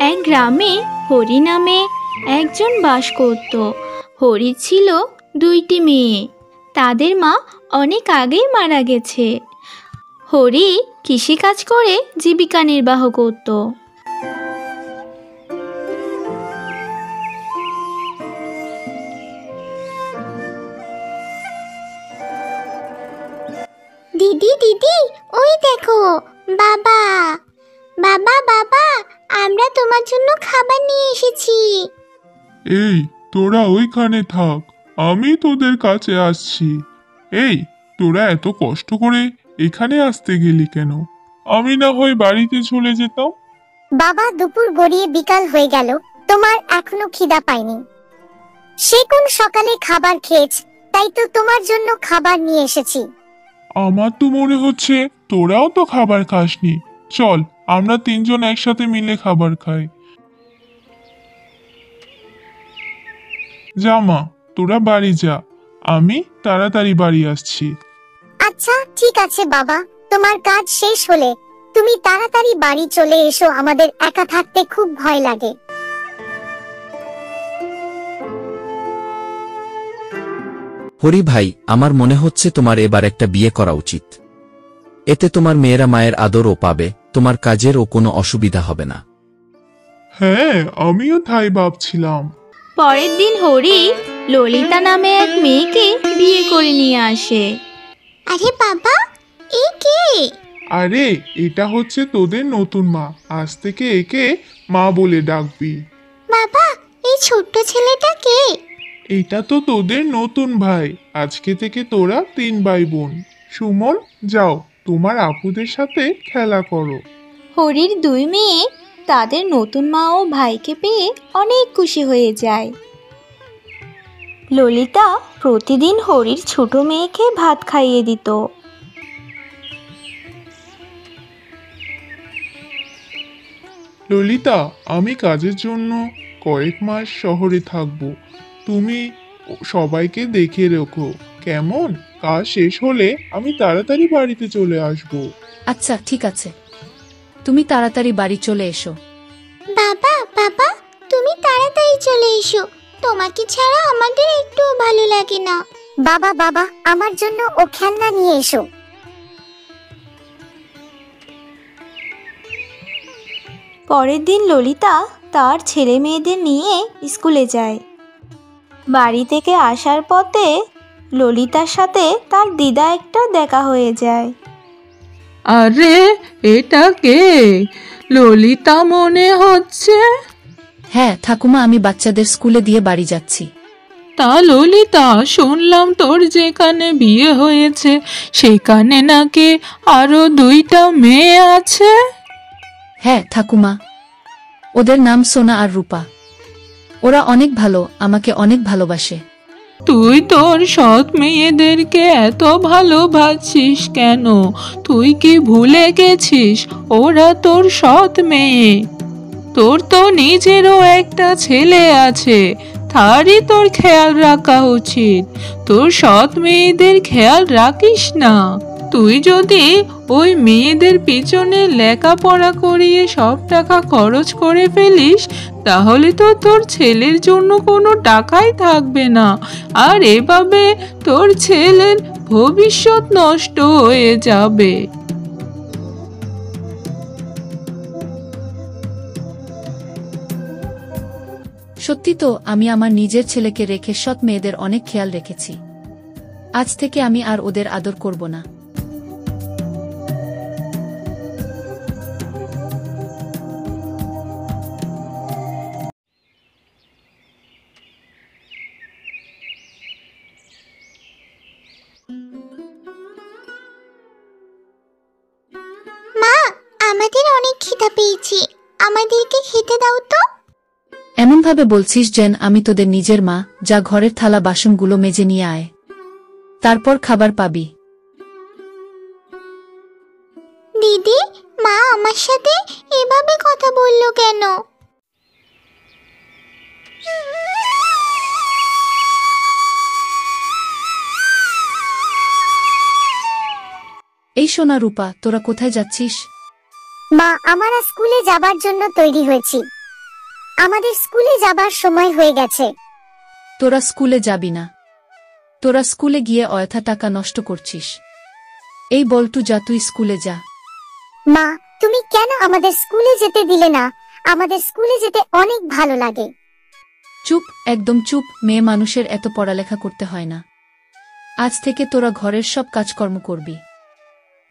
এক গ্রামে হরি নামে একজন বাস করত। হরির ছিল দুইটি মেয়ে। তাদের মা অনেক আগেই মারা গেছে। হরি কৃষিকাজ করে জীবিকা নির্বাহ করত। দিদি দিদি, ওই দেখো বাবা। বাবা বাবা, আমরা তোমার জন্য খাবার নিয়ে এসেছি। এই, তোরা ওইখানে থাক, আমি তোদের কাছে আসছি। এই, তোরা এত কষ্ট করে এখানে আসতে গেলি কেন? আমি না হয় বাড়িতে চলে যেতাম। বাবা, দুপুর গড়িয়ে বিকাল হয়ে গেল, তোমার এখনো খিদা পায়নি। সে কোন সকালে খাবার খেয়েছ, তাই তো তোমার জন্য খাবার নিয়ে এসেছি। আমার তো মনে হচ্ছে তোরাও তো খাবার খাসনি। চল, আমরা তিনজন একসাথে মিলে খাবার খাই। যা মা, তোরা বাড়ি যা, আমি তাড়াতাড়ি বাড়ি আসছি। আচ্ছা ঠিক আছে বাবা, তোমার কাজ শেষ হলে তুমি তাড়াতাড়ি বাড়ি চলে এসো, আমাদের একা থাকতে খুব ভয় লাগে। হরি ভাই, আমার মনে হচ্ছে তোমার এবার একটা বিয়ে করা উচিত। এতে তোমার মেয়েরা মায়ের আদরও পাবে, তোমার কাজেরও কোনো অসুবিধা হবে না। হ্যাঁ, আমিও তাই ভাবছিলাম। পরের দিন হরি ললিতা নামে এক মেয়েকে বিয়ে করে নিয়ে আসে। আরে বাবা, এ কে? আরে, এটা হচ্ছে তোদের নতুন মা। আজ থেকে একে মা বলে ডাকবি। বাবা, এই ছোট্ট ছেলেটা কে? এটা তো তোদের নতুন ভাই। আজকে থেকে তোরা 3 ভাই বোন। সুমন, যাও তোমার আপুদের সাথে খেলা করো। হরির দুই মেয়ে তাদের নতুন মা ও ভাইকে পেয়ে অনেক খুশি হয়ে যায়। ললিতা প্রতিদিন হরির ছোট মেয়েকে ভাত খাইয়ে দিত। ললিতা, আমি কাজের জন্য কয়েক মাস শহরে থাকব। তুমি সবাইকে দেখে রেখো, কেমন? কাজ শেষ হলে আমি তাড়াতাড়ি বাড়িতে চলে আসব। আচ্ছা ঠিক আছে, তুমি তাড়াতাড়ি বাড়ি চলে এসো। বাবা বাবা, তুমি তাড়াতাড়ি চলে এসো, তোমাকে ছাড়া আমাদের একটু ভালো লাগে না। বাবা বাবা, আমার জন্য ও খেলনা নিয়ে এসো। পরের দিন ললিতা তার ছেলে মেয়েদের নিয়ে স্কুলে যায়। বাড়ি থেকে আসার পথে ললিতার সাথে তার দিদা একটা দেখা হয়ে যায়। আরে, এটা কে? ললিতা মনে হচ্ছে। হ্যাঁ ঠাকুমা, আমি বাচ্চাদের স্কুলে দিয়ে বাড়ি যাচ্ছি। তা ললিতা, শুনলাম তোর যেখানে বিয়ে হয়েছে সেখানে নাকি আরো 2টা মেয়ে আছে। হ্যাঁ ঠাকুমা, ওদের নাম সোনা আর রূপা। ওরা অনেক ভালো, আমাকে অনেক ভালোবাসে। তুই তোর সৎ মেয়েদেরকে এত ভালোবাসিস কেন? তুই কি ভুলে গেছিস ওরা তোর সৎ মেয়ে? তোর তো নিজেরও একটা ছেলে আছে, তারই তোর খেয়াল রাখা উচিত। তোর সৎ মেয়েদের খেয়াল রাখিস না? তুই যদি ওই মেয়েদের পিছনে লেখাপড়া করিয়ে সব টাকা খরচ করে ফেলিস, তাহলে তো তোর ছেলের জন্য কোনো টাকাই থাকবে না, আর এভাবে তোর ছেলের ভবিষ্যৎ নষ্ট হয়ে যাবে। সত্যি তো, আমি আমার নিজের ছেলেকে রেখে সৎ মেয়েদের অনেক খেয়াল রেখেছি। আজ থেকে আমি আর ওদের আদর করব না। মা, আমাদের অনেক খিদা পেয়েছে, আমাদেরকে খেতে দাও তো। এমন ভাবে বলছিস যেন আমি তোদের নিজের মা। যা ঘরের থালা বাসনগুলো মেজে নিয়ে আয়, তারপর খাবার পাবি। দিদি, মা আমার সাথে এভাবে কথা বললো কেন? এই সোনা রূপা, তোরা কোথায় যাচ্ছিস? মা, আমরা স্কুলে যাবার জন্য তৈরি হয়েছি। আমাদের স্কুলে যাবার সময় হয়ে গেছে। তোরা স্কুলে যাবি না। তোরা স্কুলে গিয়ে অযথা টাকা নষ্ট করছিস। এই বল্টু, যা তুই স্কুলে যা। মা, তুমি কেন আমাদের স্কুলে যেতে দিলে না? আমাদের স্কুলে যেতে অনেক ভালো লাগে। চুপ, একদম চুপ। মেয়ে মানুষের এত পড়ালেখা করতে হয় না। আজ থেকে তোরা ঘরের সব কাজকর্ম করবি।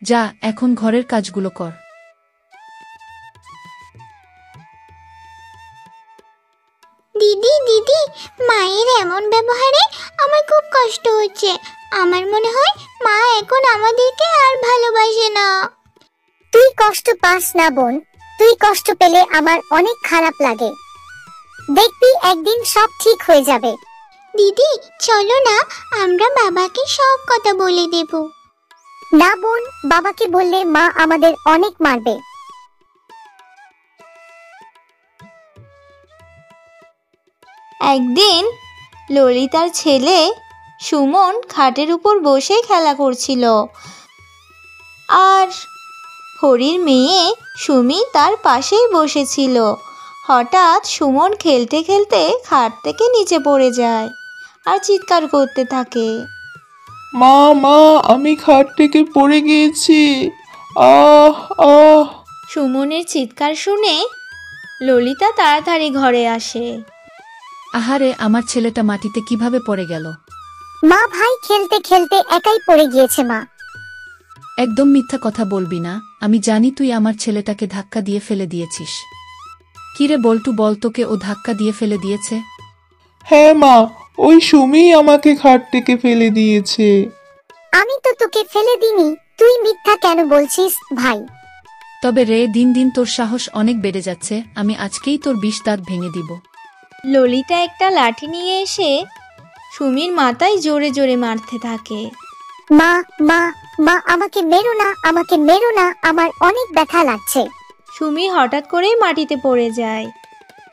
যা, এখন ঘরের কাজগুলো কর। দিদি দিদি, মায়ের এমন ব্যবহারে আমার খুব কষ্ট হচ্ছে। আমার মনে হয় মা এখন আমাদেরকে আর ভালোবাসে না। তুই কষ্ট পাস না বোন, তুই কষ্ট পেলে আমার অনেক খারাপ লাগে। দেখবি একদিন সব ঠিক হয়ে যাবে। দিদি চলো না, আমরা বাবাকে সব কথা বলে দেব। না বোন, বাবাকে বললে মা আমাদের অনেক মারবে। একদিন ললিতার ছেলে সুমন খাটের উপর বসে খেলা করছিল, আর হরির মেয়ে সুমি তার পাশেই বসেছিল। হঠাৎ সুমন খেলতে খেলতে খাট থেকে নিচে পড়ে যায় আর চিৎকার করতে থাকে। মা মা, আমি খাট থেকে পড়ে গিয়েছি, আহ আহ। সুমনের চিৎকার শুনে ললিতা তাড়াতাড়ি ঘরে আসে। আহারে, আমার ছেলেটা মাটিতে কিভাবে পড়ে গেল? মা, ভাই খেলতে খেলতে একাই পড়ে গিয়েছে মা। একদম মিথ্যা কথা বলবি না। আমি জানি তুই আমার ছেলেটাকে ধাক্কা দিয়ে ফেলে দিয়েছিস। কিরে বল্টু, বল, তোকে ও ধাক্কা দিয়ে ফেলে দিয়েছে? হ্যাঁ মা, ওই সুমি আমাকে খাট থেকে ফেলে দিয়েছে। আমি তো তোকে ফেলে দিইনি, তুই মিথ্যা কেন বলছিস ভাই? তবে রে, দিন দিন তোর সাহস অনেক বেড়ে যাচ্ছে। আমি আজকেই তোর 20 দাঁত ভেঙে দিব। ললিতা একটা লাঠি নিয়ে এসে সুমির মাথায় জোরে জোরে মারতে থাকে। মা মা মা, আমাকে মেরো না, আমাকে মেরো না, আমার অনেক ব্যথা লাগছে। সুমি হঠাৎ করেই মাটিতে পড়ে যায়।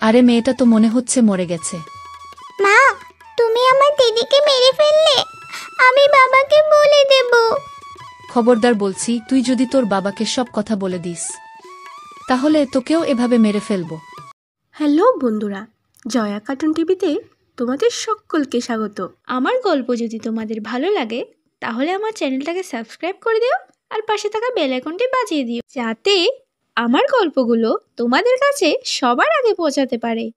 আরে, মেয়েটা তো মনে হচ্ছে মরে গেছে। মা, তুমি আমার দিদিকে মেরে ফেললে। আমি বাবাকে বলে দেব। খবরদার বলছি, তুই যদি তোর বাবাকে সব কথা বলে দিস, তাহলে তোকেও এভাবে মেরে ফেলবো। হ্যালো বন্ধুরা, জয়া কার্টুন টিভিতে তোমাদের সকলকে স্বাগত। আমার গল্প যদি তোমাদের ভালো লাগে তাহলে আমার চ্যানেলটাকে সাবস্ক্রাইব করে দিও আর পাশে থাকা বেল আইকনটি বাজিয়ে দিও, যাতে আমার গল্পগুলো তোমাদের কাছে সবার আগে পৌঁছাতে পারে।